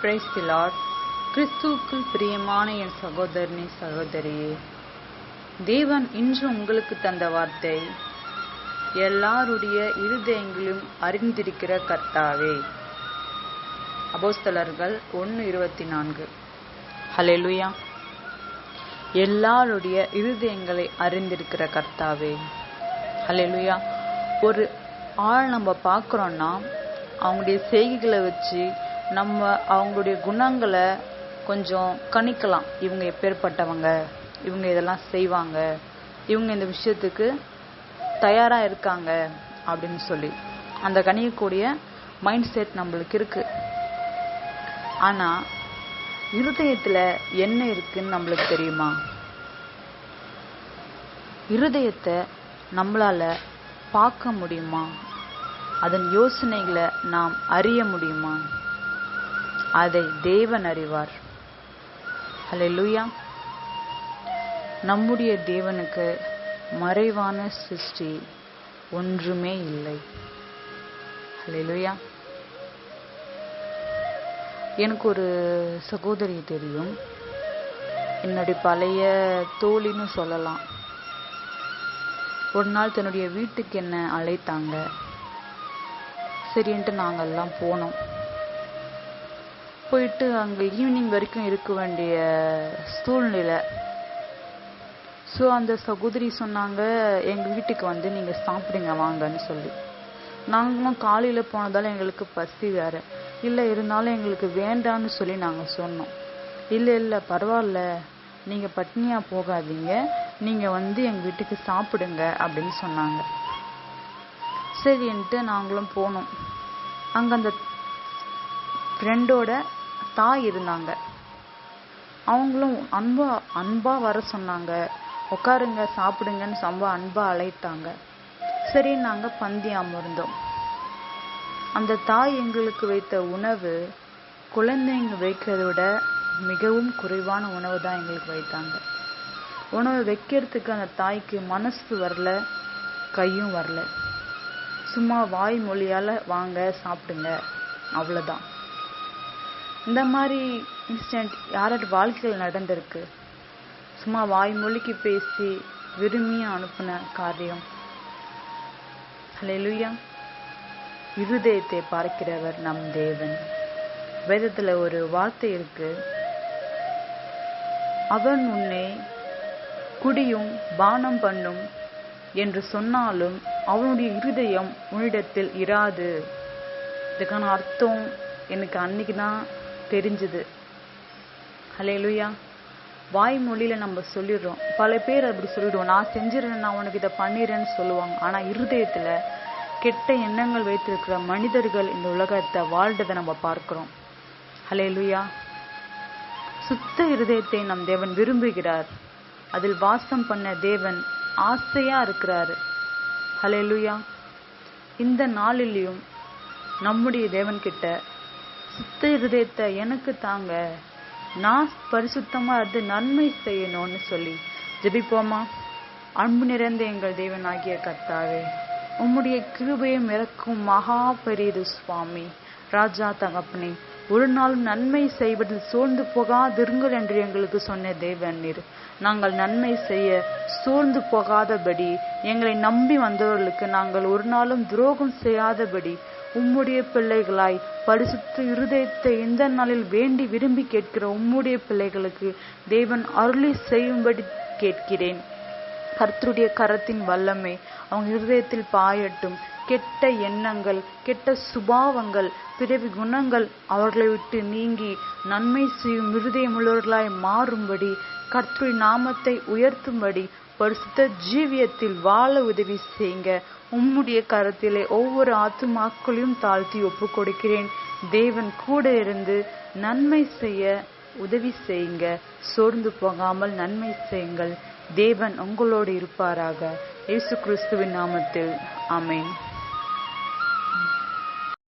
Praise the Lord. கிறிஸ்துவுக்குள் பிரியமான என் சகோதரனே, சகோதரியே, தேவன் இன்று உங்களுக்கு தந்த வார்த்தை, எல்லாருடைய இருதயங்களும் அறிந்திருக்கிற கர்த்தாவே. அப்போஸ்தலர்கள் 1:24. ஹல்லேலூயா. எல்லாருடைய இருதயங்களை அறிந்திருக்கிற கர்த்தாவே. ஹல்லேலூயா. ஒரு ஆள் நம்ம பார்க்குறோன்னா அவங்களுடைய செய்கைகளை வச்சு நம்ம அவங்களுடைய குணங்களை கொஞ்சம் கணிக்கலாம். இவங்க எப்பேற்பட்டவங்க, இவங்க இதெல்லாம் செய்வாங்க, இவங்க இந்த விஷயத்துக்கு தயாராக இருக்காங்க அப்படின்னு சொல்லி அந்த கணிக்கக்கூடிய மைண்ட் செட் நம்மளுக்கு இருக்கு. ஆனால் இருதயத்தில் என்ன இருக்குன்னு நம்மளுக்கு தெரியுமா? இருதயத்தை நம்மளால பார்க்க முடியுமா? அதன் யோசனைகளை நாம் அறிய முடியுமா? அதை தேவன் அறிவார். ஹல்லேலூயா. நம்முடைய தேவனுக்கு மறைவான சிருஷ்டி ஒன்றுமே இல்லை. ஹல்லேலூயா. எனக்கு ஒரு சகோதரி தெரியும், என்னுடைய பழைய தோழின்னு சொல்லலாம். ஒரு நாள் தன்னுடைய வீட்டுக்கு என்ன அழைத்தாங்க. சரின்ட்டு நாங்கள்லாம் போனோம். போயிட்டு அங்கே ஈவினிங் வரைக்கும் இருக்க வேண்டிய சூழ்நிலை. ஸோ அந்த சகோதரி சொன்னாங்க, எங்கள் வீட்டுக்கு வந்து நீங்கள் சாப்பிடுங்க வாங்கன்னு சொல்லி. நாங்களும் காலையில் போனதால் எங்களுக்கு பசி வேறு இல்லை, இருந்தாலும் எங்களுக்கு வேண்டான்னு சொல்லி நாங்கள் சொன்னோம். இல்லை பரவாயில்ல, நீங்கள் பட்னியாக போகாதீங்க, நீங்கள் வந்து எங்கள் வீட்டுக்கு சாப்பிடுங்க அப்படின்னு சொன்னாங்க. சரின்ட்டு நாங்களும் போனோம். அங்கே அந்த ஃப்ரெண்டோட தாய் இருந்தாங்க. அவங்களும் அன்பா வர சொன்னாங்க. உட்காருங்க சாப்பிடுங்கன்னு ரொம்ப அன்பா அழைத்தாங்க. சரி, நாங்கள் பந்தி அமர்ந்தோம். அந்த தாய் எங்களுக்கு வைத்த உணவு குழந்தைங்க வைக்கிறத விட மிகவும் குறைவான உணவு தான் எங்களுக்கு வைத்தாங்க. உணவு வைக்கிறதுக்கு அந்த தாய்க்கு மனசு வரல, கையும் வரல. சும்மா வாய் மொழியால் வாங்க சாப்பிடுங்க, அவ்வளோதான். இந்த மாதிரி இன்சிடென்ட் யாரோட வாழ்க்கையில் நடந்திருக்கு? சும்மா வாய் மொழிக்கு பேசி விரும்பிய அனுப்பின காரியம். ஹல்லேலூயா. இருதயத்தை பார்க்கிறவர் நம் தேவன். வேதத்தில் ஒரு வார்த்தை இருக்கு, அவன் உன்னை குடியும் பானம் பண்ணும் என்று சொன்னாலும் அவனுடைய இருதயம் உன்னிடத்தில் இராது. இதுக்கான அர்த்தம் எனக்கு அன்னைக்கு தான் தெரிஞ்சுது. ஹல்லேலூயா. வாய்மொழியில் நம்ம சொல்லிடுறோம். பல பேர் அப்படி சொல்லிடுவோம், நான் செஞ்சிடறேன், நான் உனக்கு இதை பண்ணிடுறேன்னு சொல்லுவாங்க. ஆனால் இருதயத்தில் கெட்ட எண்ணங்கள் வைத்திருக்கிற மனிதர்கள் இந்த உலகத்தை வாழ்றதை நம்ம பார்க்கிறோம். ஹல்லேலூயா. சுத்த இருதயத்தை நம் தேவன் விரும்புகிறார். அதில் வாசம் பண்ண தேவன் ஆசையா இருக்கிறாரு. ஹல்லேலூயா. இந்த நாளிலையும் நம்முடைய தேவன் கிட்ட சுத்த இருதயத்தை எனக்கு தாங்க, நான் பரிசுத்தமா இருந்து நன்மை செய்யணும்னு சொல்லி ஜெபிப்போமா? அன்பு நிறைந்த எங்கள் தேவன் ஆகிய கர்த்தாவே, உம்முடைய கிருபையும் இறக்கும் மகா பெரியது சுவாமி. ராஜா தகப்பனே, ஒரு நாளும் நன்மை செய்வதில் சோர்ந்து போகாதிருங்கள் என்று எங்களுக்கு சொன்ன தேவன் நீர். நாங்கள் நன்மை செய்ய சோர்ந்து போகாதபடி, எங்களை நம்பி வந்தவர்களுக்கு நாங்கள் ஒரு நாளும் துரோகம் செய்யாதபடி உம்முடைய பிள்ளைகளாய் பரிசுத்த இருதயத்தை இந்த நாளில் வேண்டி விரும்பி கேட்கிற உம்முடைய பிள்ளைகளுக்கு தேவன் அருளி செய்யும்படி கேட்கிறேன். கர்த்தருடைய கரத்தின் வல்லமை அவங்க இருதயத்தில் பாயட்டும். கெட்ட எண்ணங்கள், கெட்ட சுபாவங்கள், பிறவி குணங்கள் அவர்களை விட்டு நீங்கி நன்மை செய்யும் இருதயமுள்ளவர்களாய் மாறும்படி, கர்த்தருடைய நாமத்தை உயர்த்தும்படி, பரிசுத்த ஜீவியத்தில் வாழ உதவி செய்யுங்க. உம்முடைய கரத்திலே ஒவ்வொரு ஆத்துமாக்களையும் தாழ்த்தி ஒப்பு கொடுக்கிறேன். தேவன் கூட இருந்து நன்மை செய்ய உதவி செய்யுங்க. சோர்ந்து போகாமல் நன்மை செய்யுங்கள். தேவன் உங்களோடு இருப்பாராக. இயேசு கிறிஸ்துவின் நாமத்தில் ஆமென்.